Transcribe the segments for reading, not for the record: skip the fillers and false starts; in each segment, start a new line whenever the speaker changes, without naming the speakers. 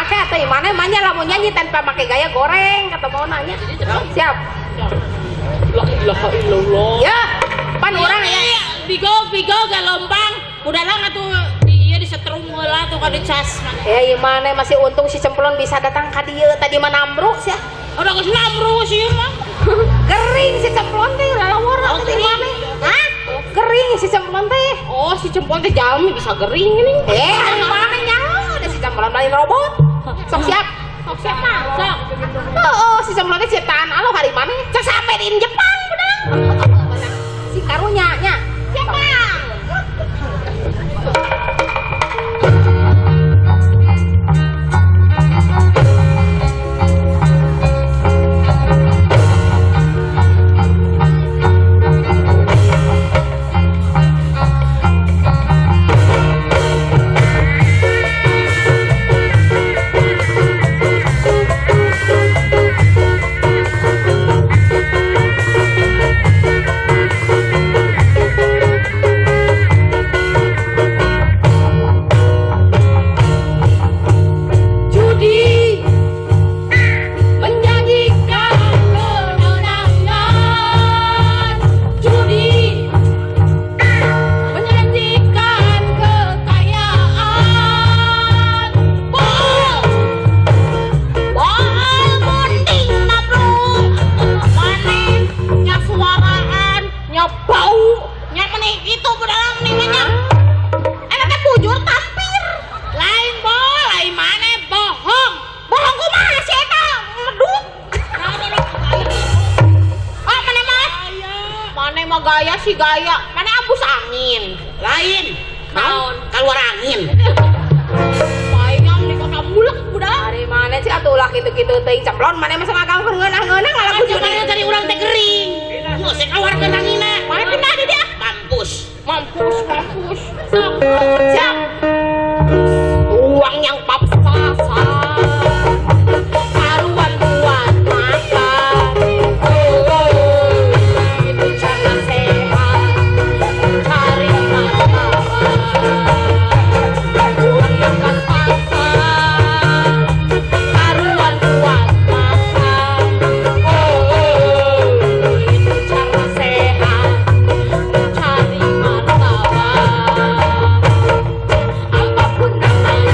make atau mana manya lah mau nyanyi tanpa pakai gaya goreng kata mau nanya. Siap.
La ilaha illallah.
Ya, pan orang ya.
Bigo galombang. Budala atuh ieu disetrum heula tuh ka dicas.
Ieu mana masih untung si Cemplon bisa datang ka dieu tadi mah nambruk sia.
Udah geus nambruk sih mah.
Gering si Cemplon teh lalawara teh mana? Hah? Gering si Cemplon teh.
Oh, si Cemplon teh jami bisa gering ini.
Dari mana nyaho? Ada si Cemplon lain robot. Sok siap.
Sok siapa? Sok.
Oh, si Cemplon teh ciptaan Allah hari mana? Cek sampai di Jepang udah. Si karunya nya. Jepang.
Gaya si gaya mana abus angin lain naon keluar angin payang nih kota bulak udah
Dari mana sih atuh ulah gitu-gitu teuing Cemplon mana masa ngagangkeun ngeunah-ngeunah ngalaku
cuma tadi urang teh gering geus keluar ke angina mana pindah di dia mampus sok
siap.
uang yang pap-pasan karuan buat makan itu cara sehat cari martabat uang yang pas-pasan karuan buat makan itu cara sehat cari martabat apapun namanya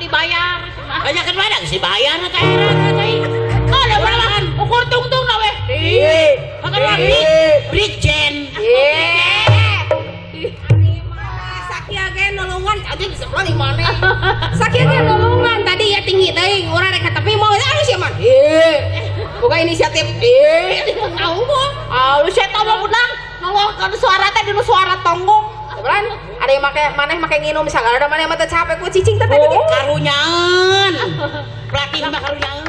dibayar banyak kan mana sih bayar teh ada berapaan ukur tungtung nawe Brigjen
Sakia ge nolongan aja bisa pulang di mana? Sakia ge nolongan tadi ya tinggi teuing urang rek tapi mau anu sia man. Boga inisiatif.
tahu kok lu saya tahu mau udang nolongkeun suara teh dinu suara tonggong
Beran ada yang maneh make nginum sagala da maneh mah teu capek ku cicing teh tadi.
karunyaan pelatih mah karunyaan